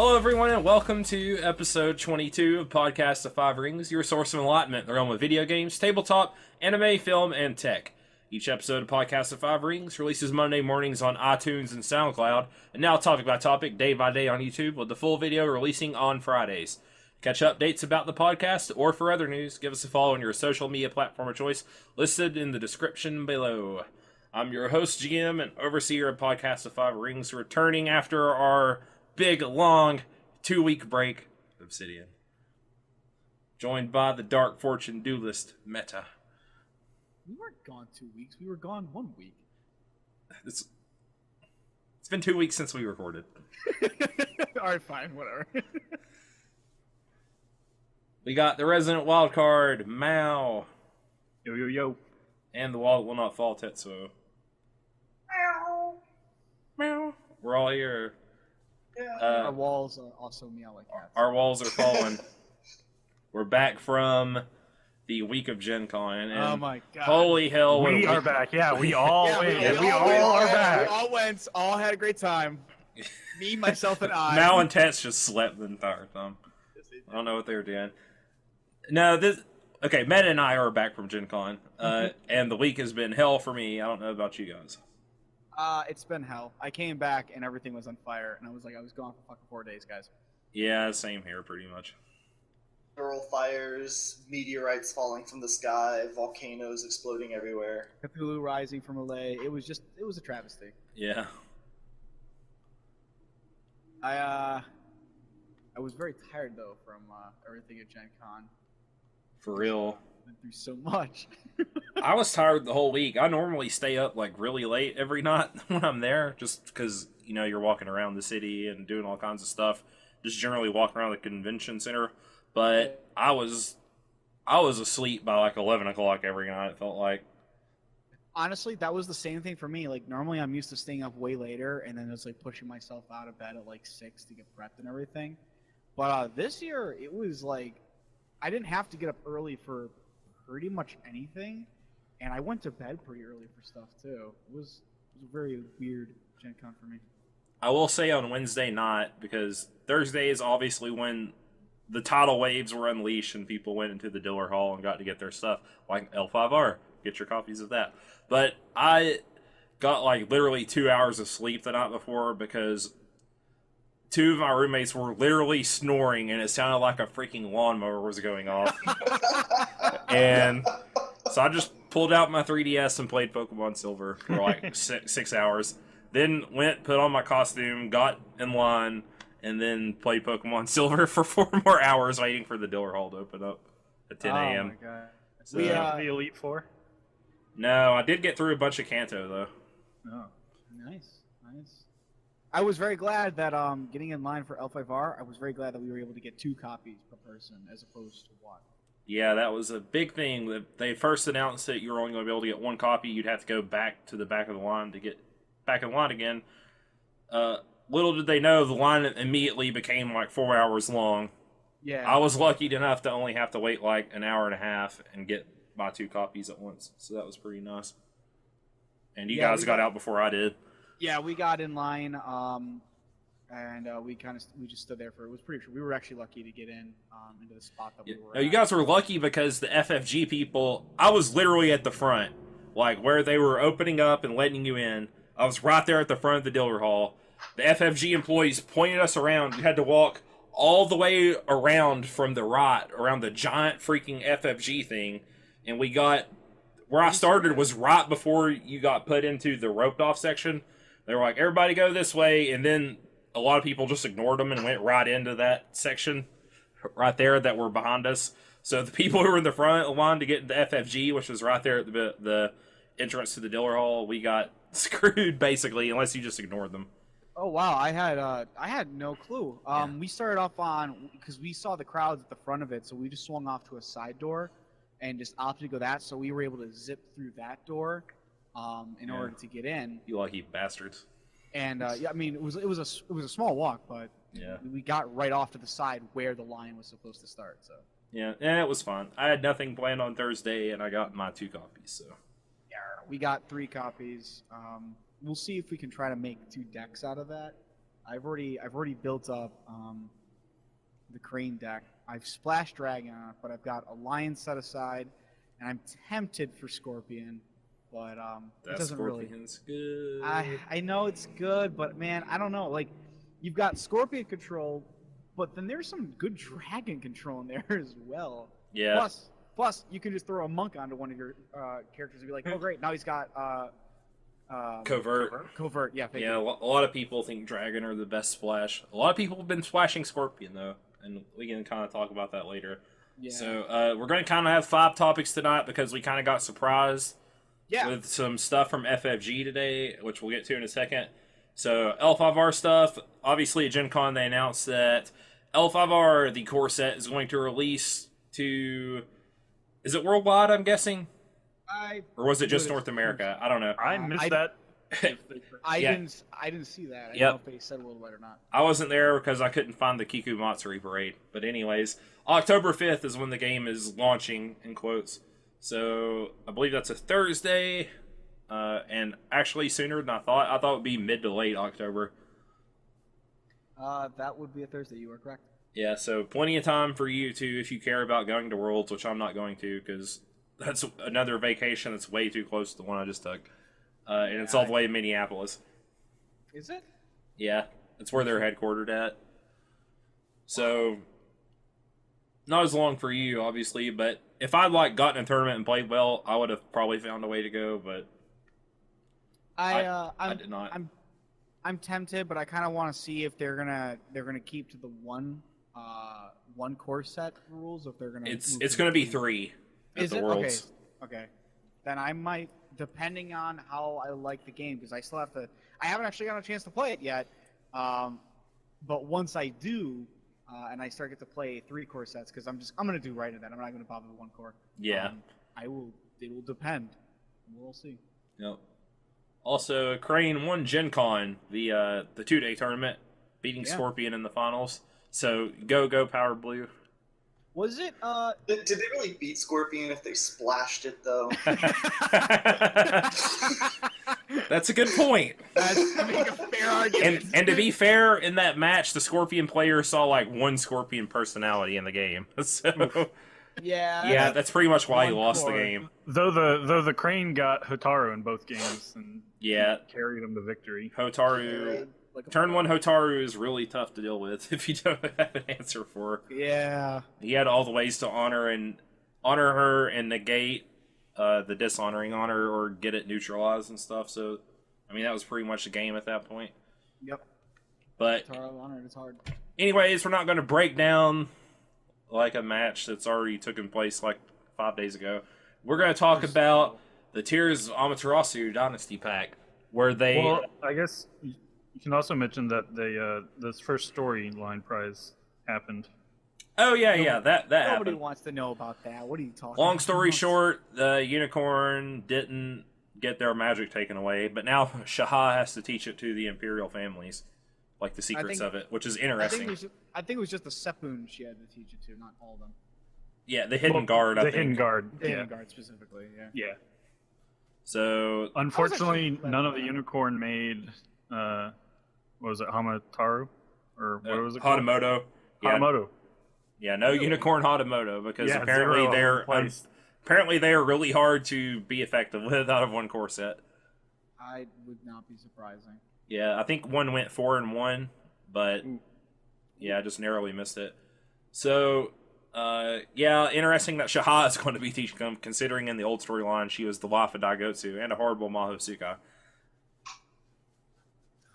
Hello, everyone, and welcome to episode 22 of Podcast of Five Rings, your source of enlightenment in the realm of video games, tabletop, anime, film, and tech. Each episode of Podcast of Five Rings releases Monday mornings on iTunes and Soundcloud, and now topic by topic, day by day on YouTube, with the full video releasing on Fridays. Catch updates about the podcast or for other news, give us a follow on your social media platform of choice, listed in the description below. I'm your host, GM, and overseer of Podcast of Five Rings, returning after our big, long, 2-week break, Obsidian. Joined by the Dark Fortune duelist, Meta. We weren't gone 2 weeks, we were gone 1 week. It's been 2 weeks since we recorded. Alright, fine, whatever. We got the resident wildcard, Mao. Yo, yo, yo. And the wall that will not fall, Tetsuo. Meow. Meow. We're all here. Our walls also meow like cats. Our walls are falling. We're back from the week of Gen Con. And oh my god. Holy hell. We are back. Yeah, we all went. We all are back. We all went, all had a great time. Me, myself, and I. Mao and Tets just slept the entire time. I don't know what they were doing. No, okay, Meta and I are back from Gen Con. And the week has been hell for me. I don't know about you guys. It's been hell. I came back and everything was on fire, and I was gone for fucking 4 days, guys. Yeah, same here, pretty much. Literal fires, meteorites falling from the sky, volcanoes exploding everywhere. Cthulhu rising from Malay. It was a travesty. Yeah. I was very tired though from everything at Gen Con. For real. Went through so much. I was tired the whole week. I normally stay up like really late every night when I'm there, just because, you know, you're walking around the city and doing all kinds of stuff. Just generally walking around the convention center. But I was asleep by like 11 o'clock every night, it felt like. Honestly, that was the same thing for me. Like, normally I'm used to staying up way later, and then it's like pushing myself out of bed at like 6 to get prepped and everything. But this year, it was like, I didn't have to get up early for pretty much anything, and I went to bed pretty early for stuff too. It was a very weird Gen Con for me. I will say on Wednesday night, because Thursday is obviously when the tidal waves were unleashed and people went into the dealer hall and got to get their stuff, like L5R. Get your copies of that. But I got like literally 2 hours of sleep the night before because two of my roommates were literally snoring and it sounded like a freaking lawnmower was going off. And so I just pulled out my 3DS and played Pokemon Silver for like 6 hours. Then went, put on my costume, got in line, and then played Pokemon Silver for 4 more hours waiting for the dealer hall to open up at 10 a.m. Oh my god. So, The Elite Four. no, I did get through a bunch of Kanto, though. Oh, nice. I was very glad that getting in line for L5R, I was very glad that we were able to get 2 copies per person as opposed to 1. Yeah, that was a big thing. They first announced that you were only going to be able to get 1 copy. You'd have to go back to the back of the line to get back in line again. Little did they know, the line immediately became like 4 hours long. Yeah. I was lucky enough to only have to wait like an hour and a half and get my 2 copies at once. So that was pretty nice. And you guys got out before I did. Yeah, we got in line, and we just stood there for. It was pretty sure we were actually lucky to get in into the spot that we were. No, you guys were lucky because the FFG people. I was literally at the front, like where they were opening up and letting you in. I was right there at the front of the dealer hall. The FFG employees pointed us around. You had to walk all the way around from the right, around the giant freaking FFG thing, and we got where I started was right before you got put into the roped off section. They were like, everybody go this way, and then a lot of people just ignored them and went right into that section right there that were behind us. So the people who were in the front of the line to get into FFG, which was right there at the entrance to the dealer hall, we got screwed basically, unless you just ignored them. Oh wow, I had no clue. We started off on because we saw the crowds at the front of it, so we just swung off to a side door and just opted to go that. So we were able to zip through that door in order to get in. You lucky bastards. And yeah, I mean it was a small walk, but yeah, we got right off to the side where the line was supposed to start. So yeah, it was fun. I had nothing planned on Thursday, and I got my 2 copies. So yeah, we got 3 copies. We'll see if we can try to make 2 decks out of that. I've already built up the Crane deck. I've splashed Dragon on it, but I've got a Lion set aside, and I'm tempted for Scorpion, but it doesn't Scorpion's good. I know it's good, but man, I don't know. Like, you've got Scorpion control, but then there's some good Dragon control in there as well. Yeah. Plus, you can just throw a monk onto one of your characters and be like, oh great, now he's got Covert. Yeah. Yeah, a lot of people think Dragon are the best splash. A lot of people have been splashing Scorpion, though, and we can kind of talk about that later. Yeah. So we're going to kind of have 5 topics tonight because we kind of got surprised with some stuff from FFG today, which we'll get to in a second. So L5R stuff. Obviously, at Gen Con, they announced that L5R, the core set, is going to release to... Is it worldwide, I'm guessing? Or was it just North America? I don't know. I missed that. I didn't see that. I don't know if they said worldwide or not. I wasn't there because I couldn't find the Kiku Matsuri parade. But anyways, October 5th is when the game is launching, in quotes. So I believe that's a Thursday. And actually sooner than I thought. I thought it would be mid to late October. That would be a Thursday. You are correct. Yeah, so plenty of time for you to, if you care about going to Worlds, which I'm not going to because that's another vacation that's way too close to the one I just took. And it's all the way in Minneapolis. Is it? Yeah, it's where they're headquartered at. So, not as long for you, obviously, but if I'd gotten a tournament and played well, I would have probably found a way to go, but I did not. I'm tempted, but I kind of want to see if they're gonna keep to the one core set rules. If they're gonna, it's gonna be 3 at the Worlds. Okay. Then I might, depending on how I like the game, because I haven't actually got a chance to play it yet. But once I do, and I start to play 3 core sets, because I'm gonna do right in that. I'm not gonna bother with 1 core. Yeah. It will depend. We'll see. Yep. Also, Crane won Gen Con, the 2-day tournament, beating Scorpion in the finals. So go Power Blue. Was it? Did they really beat Scorpion if they splashed it though? That's a good point. That's to make a fair argument. And to be fair, in that match, the Scorpion player saw 1 Scorpion personality in the game. So yeah, that's pretty much why he lost the game. Though the Crane got Hotaru in both games and carried him to victory. Hotaru. Turn 1 Hotaru is really tough to deal with if you don't have an answer for her. Yeah. He had all the ways to honor her and negate the dishonoring on her or get it neutralized and stuff. So, I mean, that was pretty much the game at that point. Yep. But it's hard. Anyways, we're not going to break down a match that's already taken place 5 days ago. We're going to talk about the Tears of Amaterasu Dynasty Pack, where they... Well, I guess you can also mention that this first storyline prize happened. Oh, yeah, that happened. Nobody wants to know about that. What are you talking about? Long story short, the unicorn didn't get their magic taken away, but now Shaha has to teach it to the Imperial families, the secrets of it, which is interesting. I think it was just the Sepun she had to teach it to, not all of them. Yeah, the Hidden Guard, I think. Hidden Guard. The Hidden Guard, specifically, Yeah. So... Unfortunately, none of the unicorn made... what was it, Hamataru? Or what was it called? Hanamoto. Hanamoto. Yeah, no unicorn Hanamoto, because apparently they're really hard to be effective with out of 1 core set. I would not be surprising. Yeah, I think one went 4-1, but I just narrowly missed it. So, interesting that Shaha is going to be teaching them, considering in the old storyline she was the wife of Daigotsu and a horrible Mahosuka.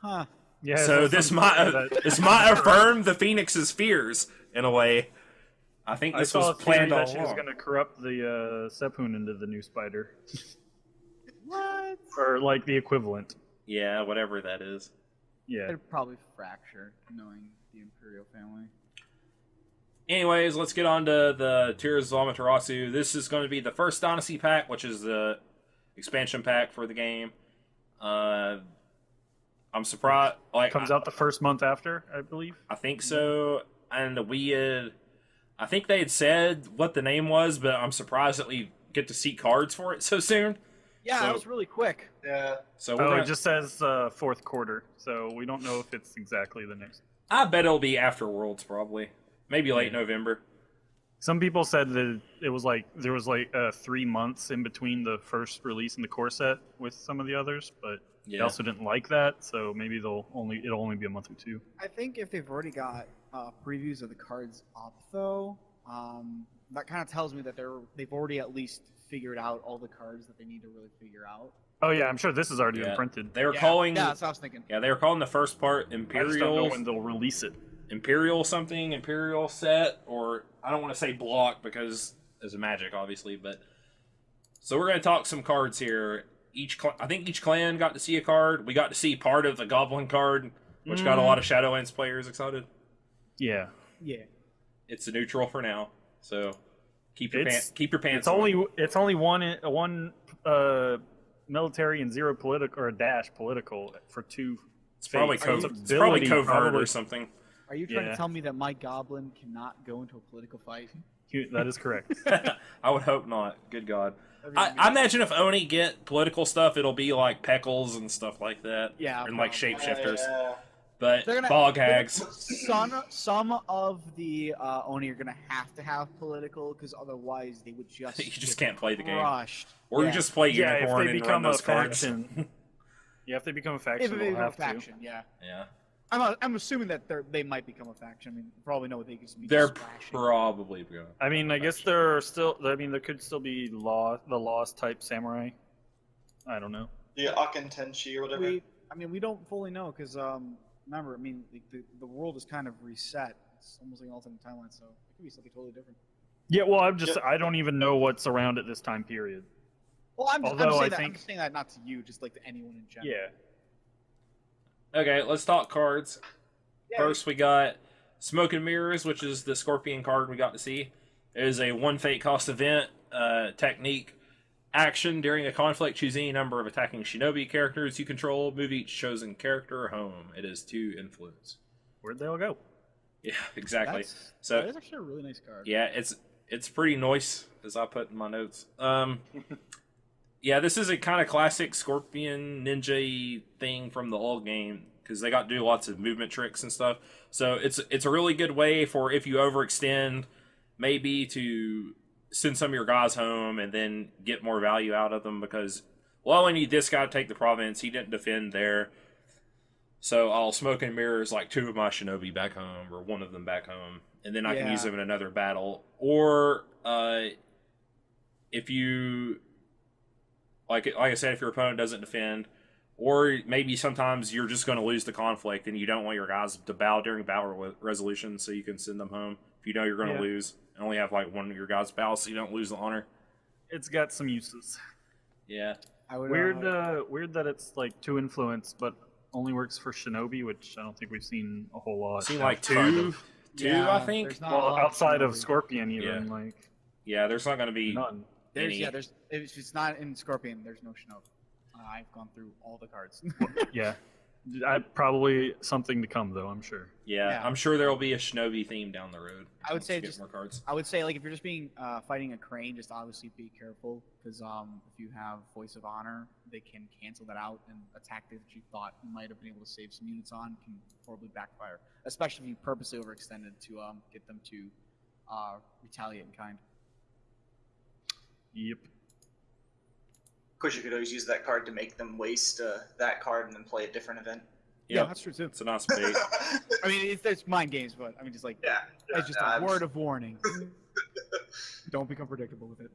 Huh. Yeah. So this might affirm the Phoenix's fears in a way. I think this was planned all along. She was going to corrupt the Sepun into the new spider. What? Or the equivalent. Yeah, whatever that is. Yeah. It'd probably fracture, knowing the Imperial family. Anyways, let's get on to the Tears of Amaterasu. This is going to be the first Dynasty Pack, which is the expansion pack for the game. I'm surprised. Comes out the first month after, I believe. I think so. And I think they had said what the name was, but I'm surprised that we get to see cards for it so soon. Yeah, So- that was really quick. Yeah. So we're Oh, gonna, it just says fourth quarter, so we don't know if it's exactly the next. I bet it'll be after Worlds probably, maybe late Yeah. November. Some people said that it was like there was like 3 months in between the first release and the core set with some of the others, but they Yeah. also didn't like that, so maybe it'll only be a month or two. I think if they've already got previews of the cards up, though, that kind of tells me that they've already at least figured out all the cards that they need to really figure out. Oh yeah, I'm sure this has already Yeah. been printed. They were Yeah, calling. Yeah, that's what I was thinking. Yeah, they were calling the first part I just don't know Imperial. when they'll release it. Imperial something, Imperial set, or I don't want to say block because there's a Magic, obviously, but so we're going to talk some cards here. I think each clan got to see a card. We got to see part of the Goblin card, which got a lot of Shadowlands players excited. Yeah, Yeah. It's a neutral for now, so keep your It's- pants. it's only one military and 0 political or a dash political for 2. It's probably fates. So it's probably ability covert or probably- something. Are you trying Yeah. to tell me that my goblin cannot go into a political fight? That is correct. I would hope not. Good God. I mean, I imagine if Oni get political stuff, it'll be like Peckles and stuff like that. Yeah, And like probably. shapeshifters. Yeah. But They're gonna- bog hags. Some of the Oni are gonna have to have political because otherwise they would just You just get can't play the game. crushed. Or you Yeah. just play Yeah, if Unicorn they and run become a those cards. faction. Yeah, if they become a If faction, they they'll become a have to. faction, yeah. Yeah. I'm assuming that they might become a faction. I mean, probably know they can be They're splashing. probably going. I mean, I guess there are still. I mean, there could still be the Lost type samurai. I don't know. The Aken Tenchi or whatever. We don't fully know because remember, I mean, the world is kind of reset. It's almost like an alternate timeline, so it could be something totally different. Yeah, well, Yep. I don't even know what's around at this time period. Well, I'm Although I saying that, think- I'm saying that not to you, just like to anyone in general. Yeah. Okay, let's talk cards. Yeah, First, we got Smoke and Mirrors, which is the Scorpion card we got to see. It is a 1 fate cost event technique. Action during a conflict, choose any number of attacking shinobi characters you control. Move each chosen character home. It is 2 influence. Where'd they all go? Yeah, exactly. that So is actually a really nice card. yeah, it's pretty nice, as I put in my notes. Yeah, this is a kind of classic Scorpion ninja thing from the old game because they got to do lots of movement tricks and stuff. So it's a really good way for if you overextend, maybe to send some of your guys home and then get more value out of them because well, I only need this guy to take the province. He didn't defend there. So I'll Smoke and Mirrors like 2 of my shinobi back home or 1 of them back home. And then I can Yeah. use them in another battle. Or if you like I said, if your opponent doesn't defend, or maybe sometimes you're just going to lose the conflict and you don't want your guys to bow during battle resolution, so you can send them home if you know you're going to Yeah. lose. And only have like 1 of your guys bow, so you don't lose the honor. It's got some uses. Yeah, I would, Weird that it's like 2 influence, but only works for shinobi, which I don't think we've seen a whole lot. seen like outside 2, of- I think. there's not a Well, lot outside of shinobi. Scorpion, even Yeah. like Yeah, there's not going to be none. any. If it's not in Scorpion, there's no Shinobi. I've gone through all the cards. Yeah, probably something to come though. I'm sure. Yeah, Yeah. I'm sure there will be a shinobi theme down the road. I would once say we get just- more cards. I would say, like, if you're just being fighting a crane, just obviously be careful because if you have Voice of Honor, they can cancel that out, and a tactic that you thought you might have been able to save some units on can horribly backfire, especially if you purposely overextended to get them to retaliate in kind. Yep. Of course, you could always use that card to make them waste that card and then play a different event. Yeah, Yep. that's true too. It's a nice bait. I mean, it's mind games, but I mean, just like Yeah. it's just a word of warning. Don't become predictable with it.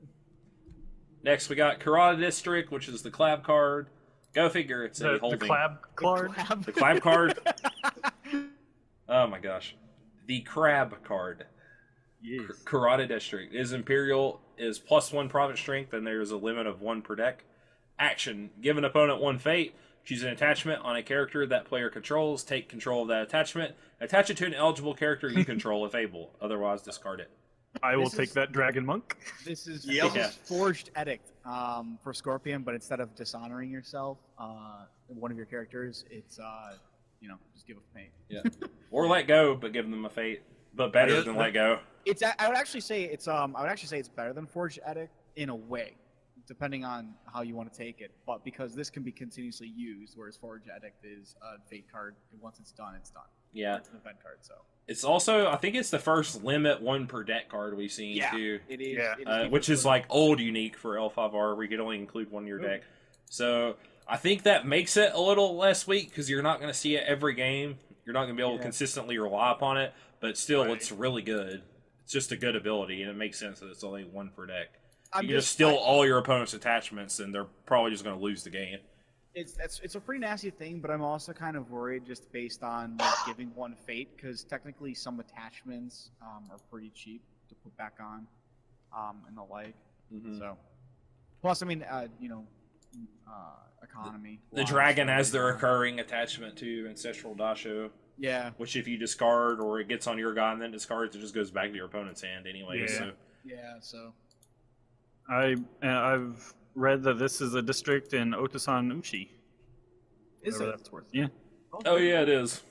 Next, we got Karada District, which is the Clab card. Go figure, it's a The holding. Clab card. The Clab card. Oh my gosh. The Crab card. Yes. Karada District is Imperial, is +1 province strength, and there's a limit of 1 per deck. Action. Give an opponent 1 fate. Choose an attachment on a character that player controls. Take control of that attachment. Attach it to an eligible character you control if able. Otherwise, discard it. I will This take is- that Dragon Monk. This is, Yep. this is Forged Edict for Scorpion, but instead of dishonoring yourself, one of your characters, it's just give a paint. Yeah. Or let go, but give them a fate. But better Yeah. than let go. I would actually say it's better than Forged Edict in a way. depending on how you want to take it. But because this can be continuously used, whereas Forge Addict is a fate card, and once it's done, it's done. Yeah. It's an event card, so. It's also, I think it's the first limit 1 per deck card we've seen, too. It is. Yeah. It is Which is like old unique for L5R, where you can only include 1 in your deck. So I think that makes it a little less weak, because you're not going to see it every game. You're not going to be able to consistently rely upon it, but still, it's really good. It's just a good ability, and it makes sense that it's only 1 per deck. You can just steal all your opponent's attachments, and they're probably just going to lose the game. It's a pretty nasty thing, but I'm also kind of worried just based on like, giving 1 fate, because technically some attachments are pretty cheap to put back on, and the like. So, plus, I mean, economy. The dragon has the recurring attachment to Ancestral Dasho. Yeah. Which if you discard or it gets on your guy and then discards, it just goes back to your opponent's hand anyway. Yeah. So. I've read that this is a district in Otosan Uchi. Is Whatever it? that's worth. Yeah. Oh yeah, it is.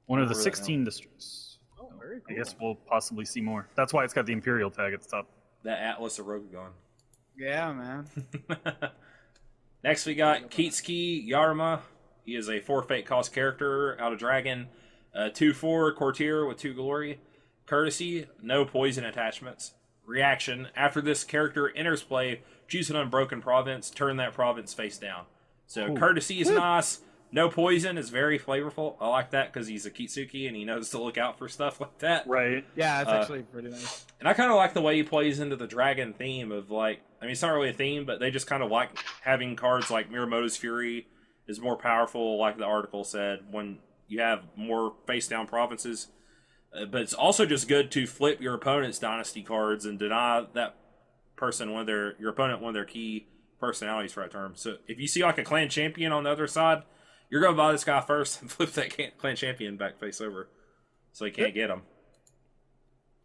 One of the Over that 16 districts. Oh, very cool. I guess we'll possibly see more. That's why it's got the Imperial tag at the top. That Atlas of Rokugan. Yeah, man. Next we got Kitsuki Yaruma. He is a 4 fate cost character out of Dragon. 2/4 courtier with 2 glory. Courtesy, no poison attachments. Reaction, after this character enters play, choose an unbroken province, turn that province face down. So Ooh. courtesy is nice. No poison is very flavorful. I like that because he's a Kitsuki and he knows to look out for stuff like that. Right. Yeah, it's actually pretty nice. And I kind of like the way he plays into the dragon theme of like, I mean, it's not really a theme, but they just kind of like having cards like Miramoto's Fury is more powerful, like the article said, when you have more face down provinces. But it's also just good to flip your opponent's dynasty cards and deny that person your opponent one of their key personalities for that term. So if you see like a clan champion on the other side, you're going to buy this guy first and flip that clan champion back face over so you can't get him.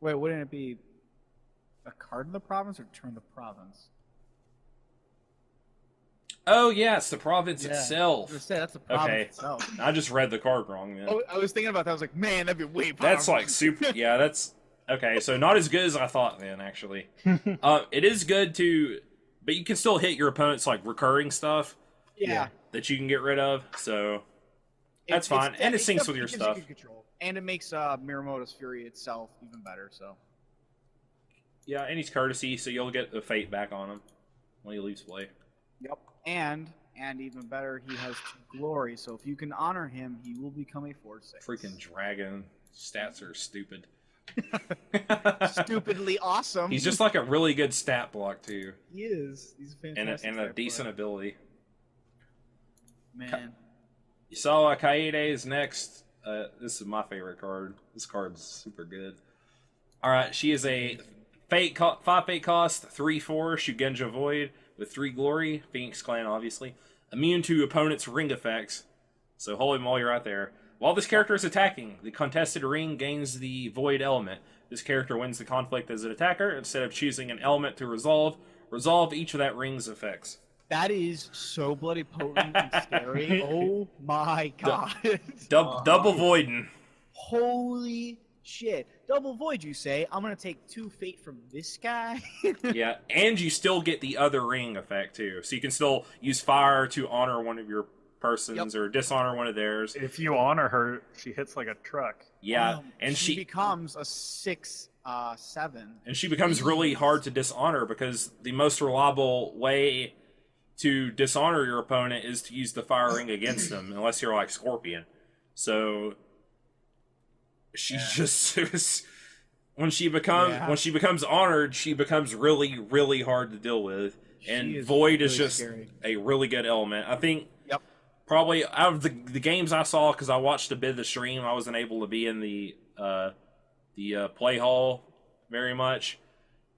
Wait, wouldn't it be a card in the province or turn the province? Oh, yeah, it's the province I itself. was gonna say, that's the province Okay. itself. I just read the card wrong, man. Oh, I was thinking about that. I was like, man, that'd be way powerful. That's like super. Yeah, that's okay. So not as good as I thought, then. Actually, it is good to, but you can still hit your opponent's like recurring stuff. Yeah. That you can get rid of. So that's fine, and it syncs with your gives stuff. good control. And it makes Miramoto's Fury itself even better. So. Yeah, and he's courtesy, so you'll get the fate back on him when he leaves play. Yep. And even better, he has 2 glory. So if you can honor him, he will become a 4/6. Freaking dragon stats are stupid. Stupidly awesome. He's just like a really good stat block too, He is. He's a fantastic. and a decent ability. Man. You saw Kaede's next. This is my favorite card. This card's super good. All right, she is a 5 fate cost, 3/4 Shugenja Void with 3 glory. Phoenix Clan, obviously. Immune to opponent's ring effects. So holy moly, right there. While this character is attacking, the contested ring gains the Void element. This character wins the conflict as an attacker. Instead of choosing an element to resolve each of that ring's effects. That is so bloody potent and scary. Oh my god. Double voiding. Holy shit. Double void, you say? I'm gonna take 2 fate from this guy? Yeah, and you still get the other ring effect too. So you can still use fire to honor one of your persons or dishonor one of theirs. If you honor her, she hits like a truck. Yeah, and she becomes a 6/7. And she becomes really hard to dishonor because the most reliable way to dishonor your opponent is to use the fire ring against them, unless you're like Scorpion. So she's just when she becomes honored, she becomes really, really hard to deal with. And Void is just scary. a really good element. I think probably out of the games I saw, because I watched a bit of the stream, I wasn't able to be in the play hall very much.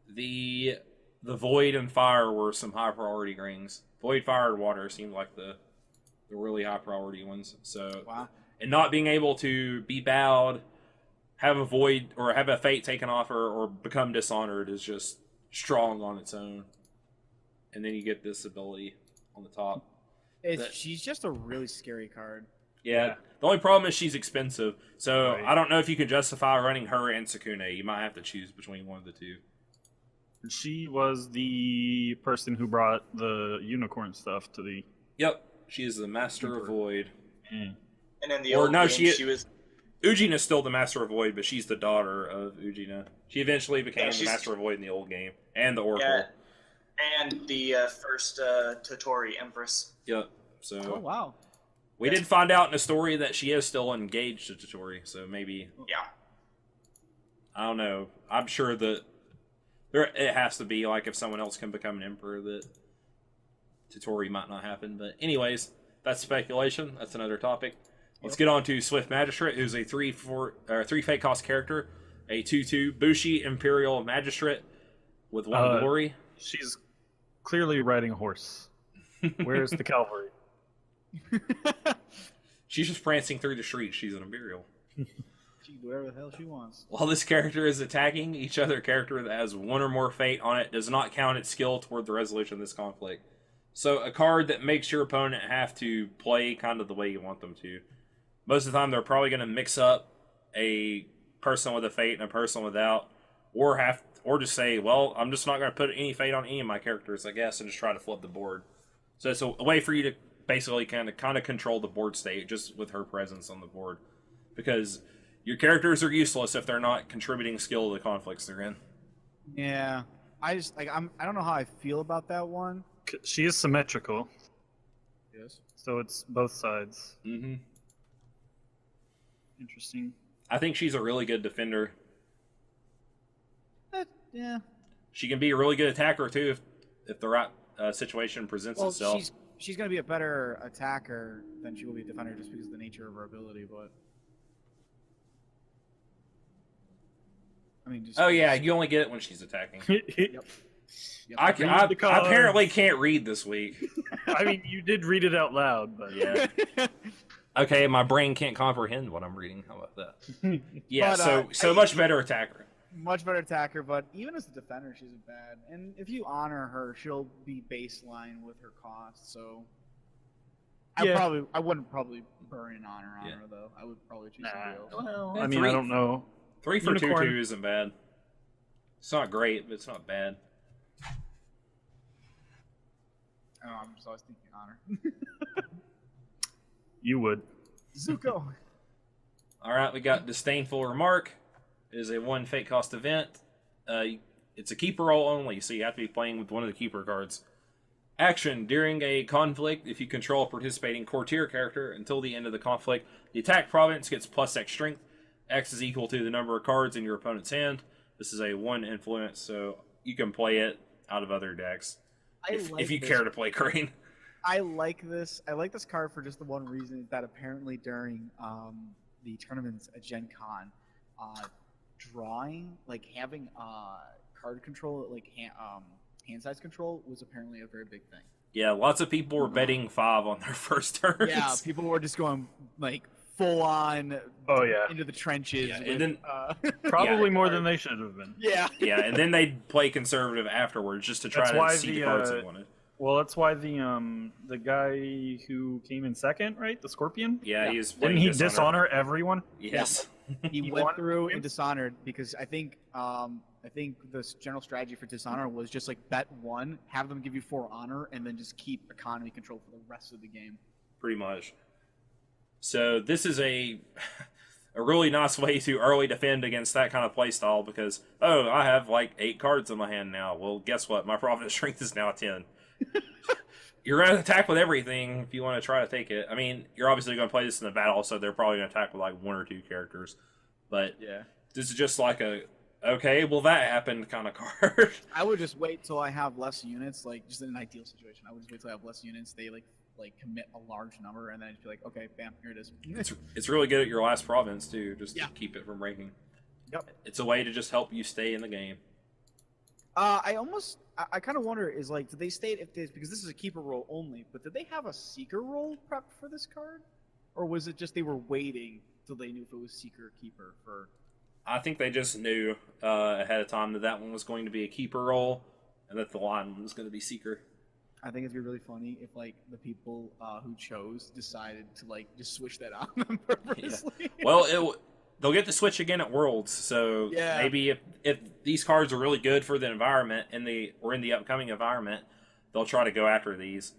The Void and Fire were some high priority rings. Void, Fire, and Water seemed like the really high priority ones. So and not being able to be bowed, have a Void or have a fate taken off her, or become dishonored is just strong on its own. And then you get this ability on the top. She's just a really scary card. Yeah. The only problem is she's expensive. So I don't know if you can justify running her and Sakune. You might have to choose between one of the two. She was the person who brought the unicorn stuff to the. Yep, she is the Master of Void. Mm. And in the Or old no, game, she was. Ujina's still the Master of Void, but she's the daughter of Ujina. She eventually became Yeah, the she's- Master of Void in the old game, and the Oracle. Yeah, and the first Totori Empress. Yep. So Oh wow. we did find out in the story that she is still engaged to Totori. So maybe Yeah. I don't know. I'm sure that it has to be like if someone else can become an emperor that Totori might not happen. But anyways, that's speculation. That's another topic. Let's get on to Swift Magistrate, who's a 3 fate cost character, a 2/2 Bushi Imperial Magistrate with 1 glory. She's clearly riding a horse. Where's the cavalry? She's just prancing through the streets. She's an Imperial. She can do whatever the hell she wants. While this character is attacking, each other character that has 1 or more fate on it does not count its skill toward the resolution of this conflict. So a card that makes your opponent have to play kind of the way you want them to. Most of the time, they're probably going to mix up a person with a fate and a person without, or just say, well, I'm just not going to put any fate on any of my characters, I guess, and just try to flip the board. So it's a way for you to basically kind of control the board state just with her presence on the board, because your characters are useless if they're not contributing skill to the conflicts they're in. Yeah. I don't know how I feel about that one. She is symmetrical, Yes. so it's both sides. Mm-hmm. Interesting. I think she's a really good defender. Yeah. She can be a really good attacker too if the right situation presents Well, itself. she's gonna be a better attacker than she will be a defender just because of the nature of her ability. But I mean, just Oh yeah, you only get it when she's attacking. Yep. I Read the cards. apparently can't read this week. I mean, you did read it out loud, but Yeah. Okay, my brain can't comprehend what I'm reading. How about that? Yeah, But, so much better attacker. Much better attacker, but even as a defender, she's bad. And if you honor her, she'll be baseline with her cost. So Yeah. I wouldn't probably burn an honor on Yeah. her though. I would probably choose Nah. somebody else. Well, Yeah, I mean, three- I don't know. 3 for Unicorn. 2/2 isn't bad. It's not great, but it's not bad. I don't know, I'm just always thinking honor. You would. Zuko. All right, we got Disdainful Remark. It is a 1 fate cost event. It's a keeper roll only, so you have to be playing with one of the keeper cards. Action. During a conflict, if you control a participating courtier character until the end of the conflict, the attack province gets +X strength. X is equal to the number of cards in your opponent's hand. This is a 1 influence, so you can play it out of other decks if you care to play Crane. I like this. I like this card for just the one reason that apparently during the tournaments at Gen Con, drawing, like having card control, like hand size control, was apparently a very big thing. Yeah, lots of people were betting 5 on their first turns. Yeah, people were just going like full on. Oh, yeah. Into the trenches. Yeah, with, and then Probably more than they should have been. yeah. Yeah, and then they'd play conservative afterwards just to try That's why to see the the, cards they wanted. Well, that's why the guy who came in second, right? The Scorpion? Yeah, Yeah. he was Didn't playing he dishonor everyone? Yes. He He went won through the and game? dishonored because I think the general strategy for dishonor was just like bet 1, have them give you 4 honor, and then just keep economy control for the rest of the game. Pretty much. So this is a really nice way to early defend against that kind of playstyle because, oh, I have like 8 cards in my hand now. Well, guess what? My Providence Strength is now 10. You're going to attack with everything if you want to try to take it. I mean, you're obviously going to play this in the battle, so they're probably going to attack with like 1 or 2 characters. But Yeah. this is just like a, okay, well that happened kind of card. I would just wait till I have less units, like just in an ideal situation. I would just wait till I have less units. They like commit a large number, and then just be like, okay, bam, here it is. It's really good at your last province too, just Yeah. to keep it from breaking. Yep. It's a way to just help you stay in the game. I kind of wonder is like, did they state if this, because this is a keeper roll only, but did they have a seeker roll prepped for this card, or was it just they were waiting till they knew if it was seeker or keeper for? I think they just knew ahead of time that that one was going to be a keeper roll, and that the line was going to be seeker. I think it'd be really funny if like the people who chose decided to like just switch that on them purposely. Well, they'll get the Switch again at Worlds. So Yeah. maybe if these cards are really good for the environment in the upcoming environment, they'll try to go after these.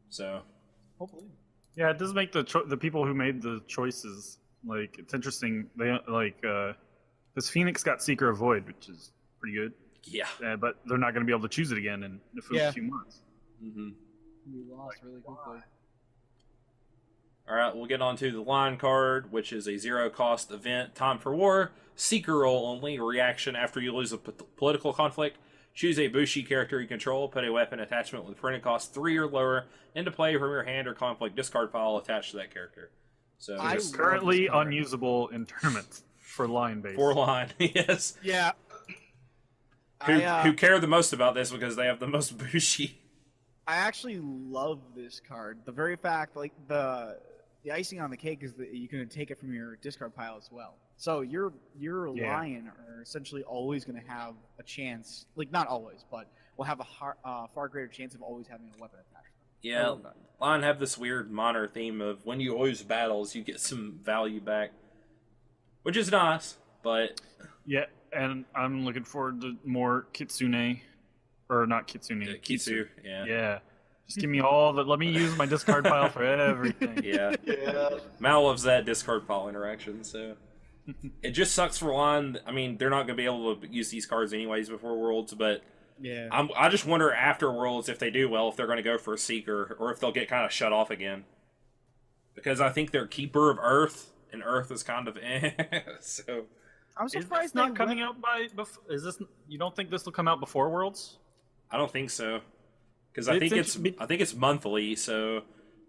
So Hopefully. Yeah, it does make the people who made the choices, like, it's interesting. They this Phoenix got Seeker of Void, which is pretty good. yeah. But they're not going to be able to choose it again in a few months. Mm-hmm. We lost really quickly. All right, we'll get on to the line card, which is a 0 cost event. Time for War. Seeker roll only. Reaction after you lose a political conflict. Choose a Bushi character you control. Put a weapon attachment with printing cost 3 or lower into play from your hand or conflict discard pile attached to that character. So I It's love currently this card. unusable in tournaments for line base. 4 line, yes. Yeah. Who care the most about this because they have the most Bushi. I actually love this card. The very fact, like the icing on the cake is that you can take it from your discard pile as well. So your lion are essentially always going to have a chance, like not always, but will have a far greater chance of always having a weapon attached. Yeah, Lion have this weird minor theme of when you lose battles, you get some value back, which is nice, but Yeah, and I'm looking forward to more Kitsune, or not Kitsune, Kitsu, yeah. Yeah, just give me all the. Let me use my discard pile for everything. Yeah. Yeah. Mal loves that discard pile interaction, so it just sucks for Lion. I mean, they're not going to be able to use these cards anyways before Worlds, but Yeah. I just wonder after Worlds if they do well, if they're going to go for a Seeker, or if they'll get kind of shut off again. Because I think they're Keeper of Earth, and Earth is kind of so I'm Is surprised this not coming out by? Is this? You don't think this will come out before Worlds? I don't think so. Because I It's think it's monthly, so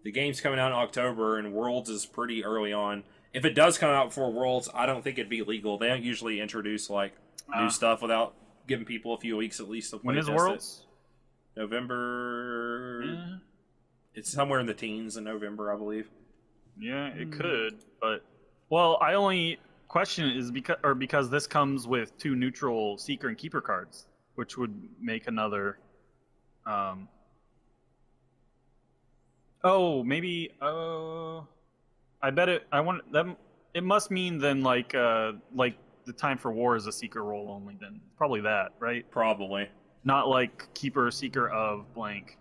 the game's coming out in October, and Worlds is pretty early on. If it does come out before Worlds, I don't think it'd be legal. They don't usually introduce like new stuff without giving people a few weeks at least to play When is test Worlds? it. November. Yeah. It's somewhere in the teens in November, I believe. Yeah, it could, but I only question it is because this comes with 2 neutral Seeker and Keeper cards, which would make another. Maybe. I bet it. I want them. It must mean then like the Time for War is a Seeker roll only. Then probably that, right? Probably. Not like Keeper or Seeker of blank.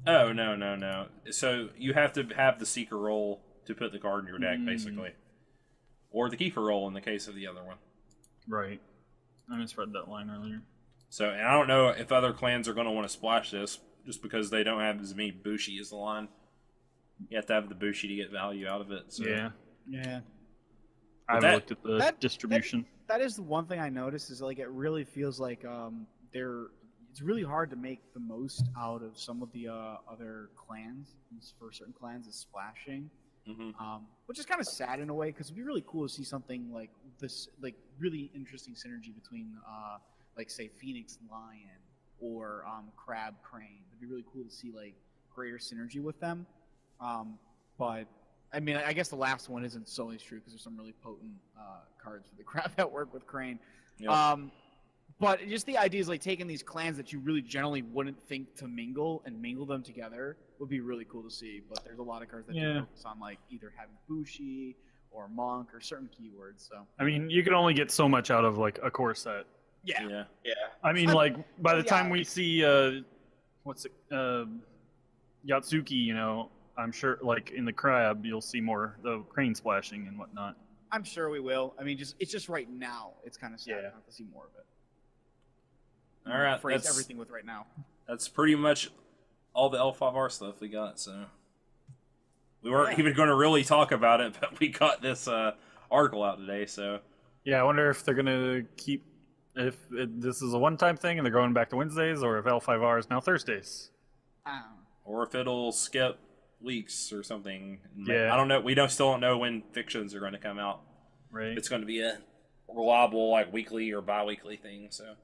Oh, no. So you have to have the Seeker roll to put the card in your deck, basically. Or the Keeper roll in the case of the other one. Right. I misread that line earlier. So, and I don't know if other clans are going to want to splash this, just because they don't have as many Bushi as the line. You have to have the Bushi to get value out of it. So. Yeah. Yeah. I haven't looked at the distribution. That is the one thing I noticed is like it really feels like it's really hard to make the most out of some of the other clans. For certain clans is splashing. Which is kind of sad in a way because it'd be really cool to see something like this, like really interesting synergy between, like say Phoenix and Lion or Crab Crane. It'd be really cool to see like greater synergy with them. But I mean, I guess the last one isn't solely true because there's some really potent cards for the Crab that work with Crane. Yep. But just the idea is like taking these clans that you really generally wouldn't think to mingle them together would be really cool to see. But there's a lot of cards that do focus on like either having Bushi or Monk or certain keywords. So I mean, you can only get so much out of like a core set. Yeah. I mean, like by the time we see Yatsuki, you know, I'm sure like in the Crab you'll see more the crane splashing and whatnot. I'm sure we will. I mean, it's just right now. It's kind of sad not to see more of it. All right. Phrase everything with right now. That's pretty much all the L5R stuff we got. So we weren't even going to really talk about it, but we got this article out today. So yeah, I wonder if they're gonna keep this is a one-time thing and they're going back to Wednesdays, or if L5R is now Thursdays. Or if it'll skip weeks or something. Yeah. I don't know. We still don't know when fictions are going to come out. Right. It's going to be a reliable like weekly or bi-weekly thing. So